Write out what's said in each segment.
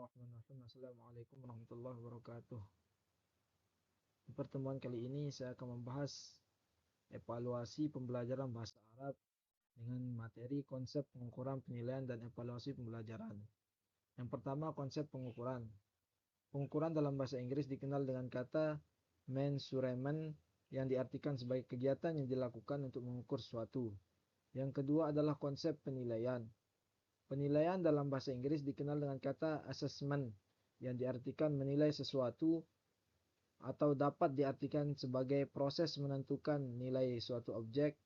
Bismillahirrahmanirrahim. Assalamualaikum warahmatullahi wabarakatuh. Di pertemuan kali ini saya akan membahas evaluasi pembelajaran bahasa Arab dengan materi konsep pengukuran, penilaian, dan evaluasi pembelajaran. Yang pertama, konsep pengukuran. Pengukuran dalam bahasa Inggris dikenal dengan kata measurement yang diartikan sebagai kegiatan yang dilakukan untuk mengukur sesuatu. Yang kedua adalah konsep penilaian. Penilaian dalam bahasa Inggris dikenal dengan kata assessment yang diartikan menilai sesuatu atau dapat diartikan sebagai proses menentukan nilai suatu objek.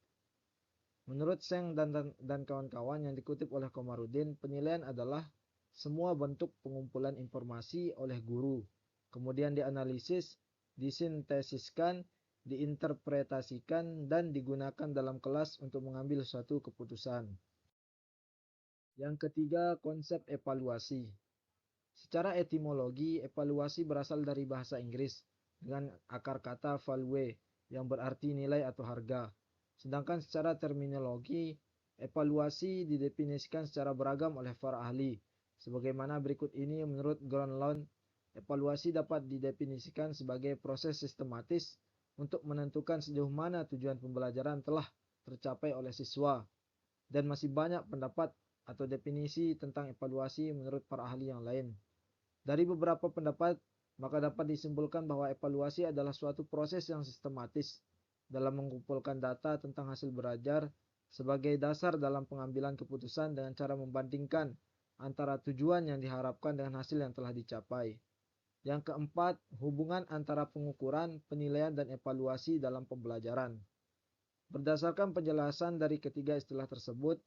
Menurut Seng dan kawan-kawan yang dikutip oleh Komarudin, penilaian adalah semua bentuk pengumpulan informasi oleh guru, kemudian dianalisis, disintesiskan, diinterpretasikan, dan digunakan dalam kelas untuk mengambil suatu keputusan. Yang ketiga, konsep evaluasi. Secara etimologi, evaluasi berasal dari bahasa Inggris dengan akar kata value yang berarti nilai atau harga. Sedangkan secara terminologi, evaluasi didefinisikan secara beragam oleh para ahli. Sebagaimana berikut ini menurut Gronlund, evaluasi dapat didefinisikan sebagai proses sistematis untuk menentukan sejauh mana tujuan pembelajaran telah tercapai oleh siswa. Dan masih banyak pendapat atau definisi tentang evaluasi menurut para ahli yang lain. Dari beberapa pendapat, maka dapat disimpulkan bahwa evaluasi adalah suatu proses yang sistematis dalam mengumpulkan data tentang hasil belajar sebagai dasar dalam pengambilan keputusan dengan cara membandingkan antara tujuan yang diharapkan dengan hasil yang telah dicapai. Yang keempat, hubungan antara pengukuran, penilaian, dan evaluasi dalam pembelajaran. Berdasarkan penjelasan dari ketiga istilah tersebut,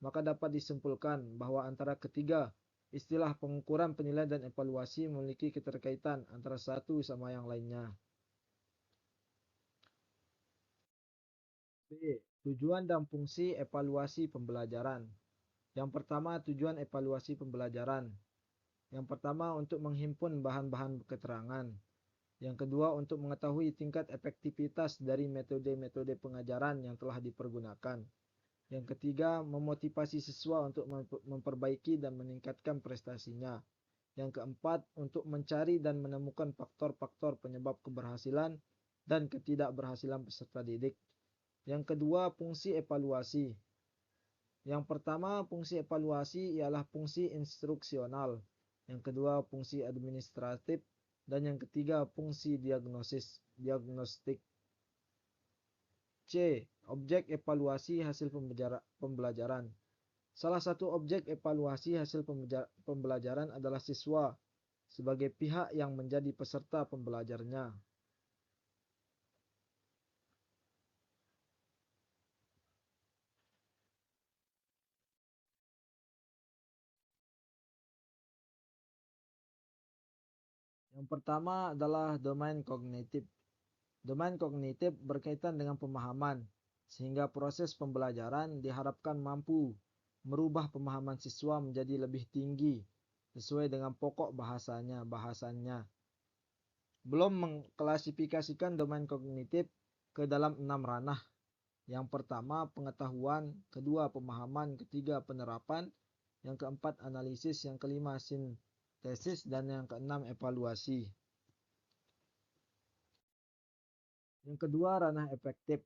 maka dapat disimpulkan bahwa antara ketiga istilah pengukuran, penilaian, dan evaluasi memiliki keterkaitan antara satu sama yang lainnya. B. Tujuan dan fungsi evaluasi pembelajaran. Yang pertama, tujuan evaluasi pembelajaran. Yang pertama, untuk menghimpun bahan-bahan keterangan. Yang kedua, untuk mengetahui tingkat efektivitas dari metode-metode pengajaran yang telah dipergunakan. Yang ketiga, memotivasi siswa untuk memperbaiki dan meningkatkan prestasinya. Yang keempat, untuk mencari dan menemukan faktor-faktor penyebab keberhasilan dan ketidakberhasilan peserta didik. Yang kedua, fungsi evaluasi. Yang pertama, fungsi evaluasi ialah fungsi instruksional. Yang kedua, fungsi administratif. Dan yang ketiga, fungsi diagnostik. C. Objek evaluasi hasil pembelajaran. Salah satu objek evaluasi hasil pembelajaran adalah siswa sebagai pihak yang menjadi peserta pembelajarnya. Yang pertama adalah domain kognitif. Domain kognitif berkaitan dengan pemahaman, sehingga proses pembelajaran diharapkan mampu merubah pemahaman siswa menjadi lebih tinggi sesuai dengan pokok bahasannya. Belum mengklasifikasikan domain kognitif ke dalam 6 ranah. Yang pertama pengetahuan, kedua pemahaman, ketiga penerapan, yang keempat analisis, yang kelima sintesis, dan yang keenam evaluasi. Yang kedua, ranah efektif.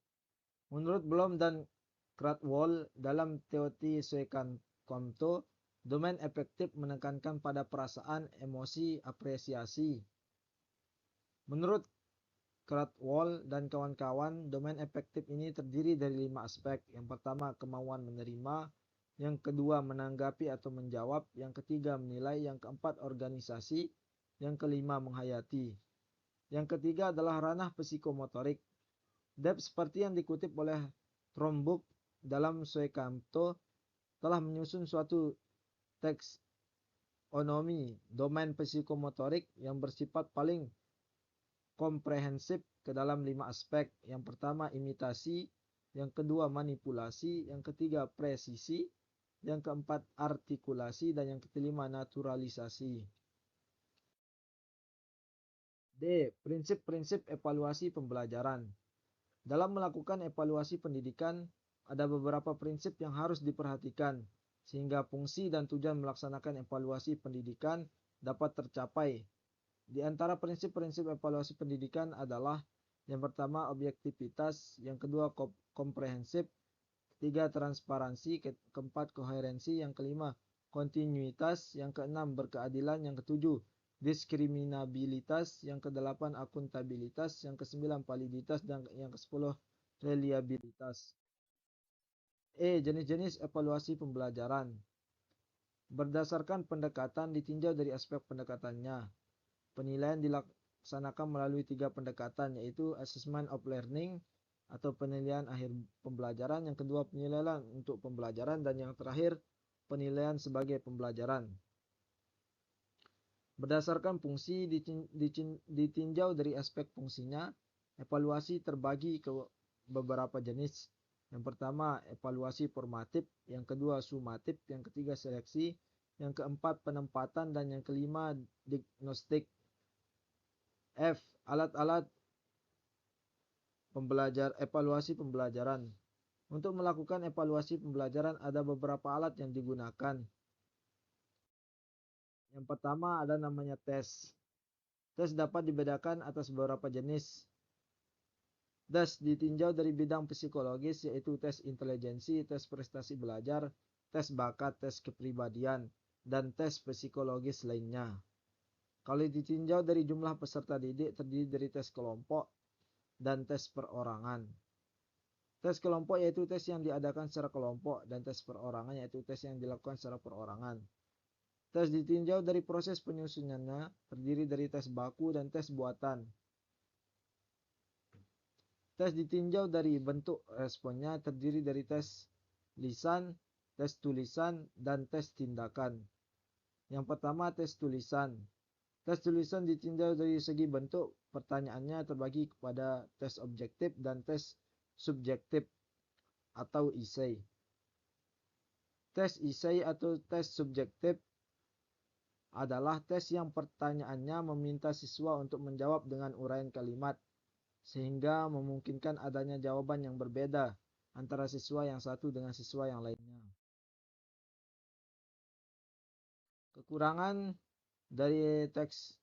Menurut Bloom dan Krathwohl dalam teori Suekanto, domain efektif menekankan pada perasaan, emosi, apresiasi. Menurut Krathwohl dan kawan-kawan, domain efektif ini terdiri dari 5 aspek. Yang pertama, kemauan menerima. Yang kedua, menanggapi atau menjawab. Yang ketiga, menilai. Yang keempat, organisasi. Yang kelima, menghayati. Yang ketiga adalah ranah psikomotorik. Deb seperti yang dikutip oleh Trombook dalam Suekanto telah menyusun suatu taksonomi domain psikomotorik yang bersifat paling komprehensif ke dalam 5 aspek. Yang pertama imitasi, yang kedua manipulasi, yang ketiga presisi, yang keempat artikulasi, dan yang kelima naturalisasi. D. Prinsip-prinsip evaluasi pembelajaran. Dalam melakukan evaluasi pendidikan, ada beberapa prinsip yang harus diperhatikan, sehingga fungsi dan tujuan melaksanakan evaluasi pendidikan dapat tercapai. Di antara prinsip-prinsip evaluasi pendidikan adalah yang pertama objektivitas, yang kedua komprehensif, ketiga transparansi, keempat koherensi, yang kelima kontinuitas, yang keenam berkeadilan, yang ketujuh diskriminabilitas, yang kedelapan akuntabilitas, yang kesembilan validitas, dan yang kesepuluh reliabilitas. Jenis-jenis evaluasi pembelajaran. Berdasarkan pendekatan ditinjau dari aspek pendekatannya. Penilaian dilaksanakan melalui 3 pendekatan, yaitu assessment of learning atau penilaian akhir pembelajaran, yang kedua penilaian untuk pembelajaran, dan yang terakhir penilaian sebagai pembelajaran. Berdasarkan fungsi ditinjau dari aspek fungsinya, evaluasi terbagi ke beberapa jenis. Yang pertama evaluasi formatif, yang kedua sumatif, yang ketiga seleksi, yang keempat penempatan, dan yang kelima diagnostik. Alat-alat evaluasi pembelajaran. Untuk melakukan evaluasi pembelajaran ada beberapa alat yang digunakan. Yang pertama ada namanya tes. Tes dapat dibedakan atas beberapa jenis. Tes ditinjau dari bidang psikologis, yaitu tes intelijensi, tes prestasi belajar, tes bakat, tes kepribadian, dan tes psikologis lainnya. Kalau ditinjau dari jumlah peserta didik, terdiri dari tes kelompok dan tes perorangan. Tes kelompok yaitu tes yang diadakan secara kelompok, dan tes perorangan yaitu tes yang dilakukan secara perorangan. Tes ditinjau dari proses penyusunannya, terdiri dari tes baku dan tes buatan. Tes ditinjau dari bentuk responnya, terdiri dari tes lisan, tes tulisan, dan tes tindakan. Yang pertama tes tulisan. Tes tulisan ditinjau dari segi bentuk pertanyaannya, terbagi kepada tes objektif dan tes subjektif atau essay. Tes essay atau tes subjektif adalah tes yang pertanyaannya meminta siswa untuk menjawab dengan uraian kalimat, sehingga memungkinkan adanya jawaban yang berbeda antara siswa yang satu dengan siswa yang lainnya. Kekurangan dari teks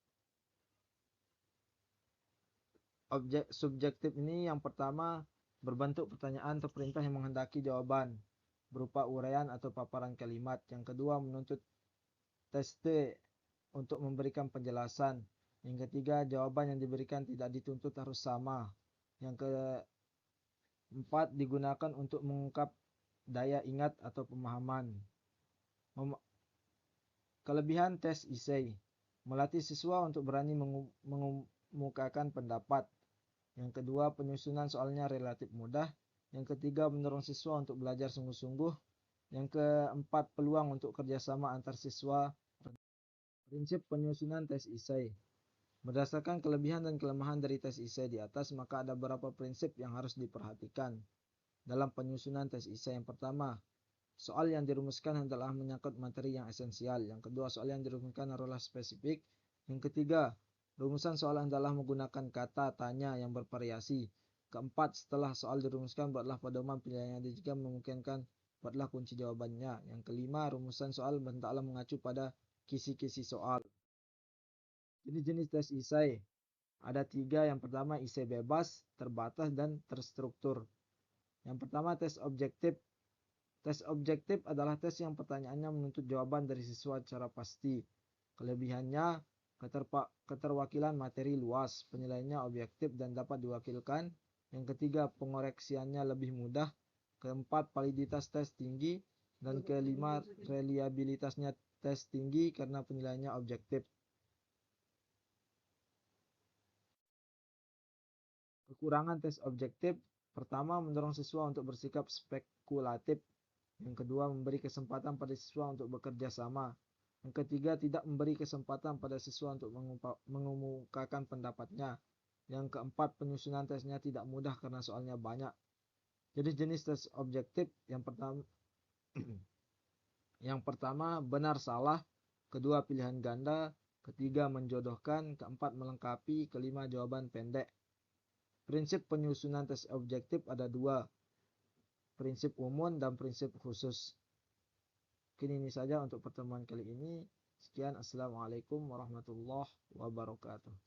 subjektif ini yang pertama berbentuk pertanyaan atau perintah yang menghendaki jawaban berupa uraian atau paparan kalimat. Yang kedua menuntut tes T untuk memberikan penjelasan. Yang ketiga jawaban yang diberikan tidak dituntut harus sama. Yang keempat digunakan untuk mengungkap daya ingat atau pemahaman. Kelebihan tes essay melatih siswa untuk berani mengemukakan pendapat. Yang kedua, penyusunan soalnya relatif mudah. Yang ketiga, mendorong siswa untuk belajar sungguh-sungguh. Yang keempat, peluang untuk kerjasama antar siswa. Prinsip penyusunan tes essay. Berdasarkan kelebihan dan kelemahan dari tes essay di atas, maka ada beberapa prinsip yang harus diperhatikan dalam penyusunan tes essay. Yang pertama, soal yang dirumuskan adalah menyangkut materi yang esensial. Yang kedua, soal yang dirumuskan adalah spesifik. Yang ketiga, rumusan soal adalah menggunakan kata tanya yang bervariasi. Keempat, setelah soal dirumuskan, buatlah pedoman pilihannya. Jika memungkinkan, buatlah kunci jawabannya. Yang kelima, rumusan soal hendaklah mengacu pada kisi-kisi soal. Jenis-jenis tes essay ada 3. Yang pertama, essay bebas, terbatas, dan terstruktur. Yang pertama, tes objektif. Tes objektif adalah tes yang pertanyaannya menuntut jawaban dari siswa secara pasti. Kelebihannya, keterwakilan materi luas, penilaiannya objektif dan dapat diwakilkan. Yang ketiga, pengoreksiannya lebih mudah. Keempat, validitas tes tinggi. Dan kelima, reliabilitasnya tes tinggi karena penilaiannya objektif. Kekurangan tes objektif, pertama mendorong siswa untuk bersikap spekulatif. Yang kedua, memberi kesempatan pada siswa untuk bekerja sama. Yang ketiga, tidak memberi kesempatan pada siswa untuk mengemukakan pendapatnya. Yang keempat, penyusunan tesnya tidak mudah karena soalnya banyak. Jenis-jenis tes objektif yang pertama yang pertama benar salah, kedua pilihan ganda, ketiga menjodohkan, keempat melengkapi, kelima jawaban pendek. Prinsip penyusunan tes objektif ada 2, prinsip umum dan prinsip khusus. Mungkin ini saja untuk pertemuan kali ini. Sekian, assalamualaikum warahmatullahi wabarakatuh.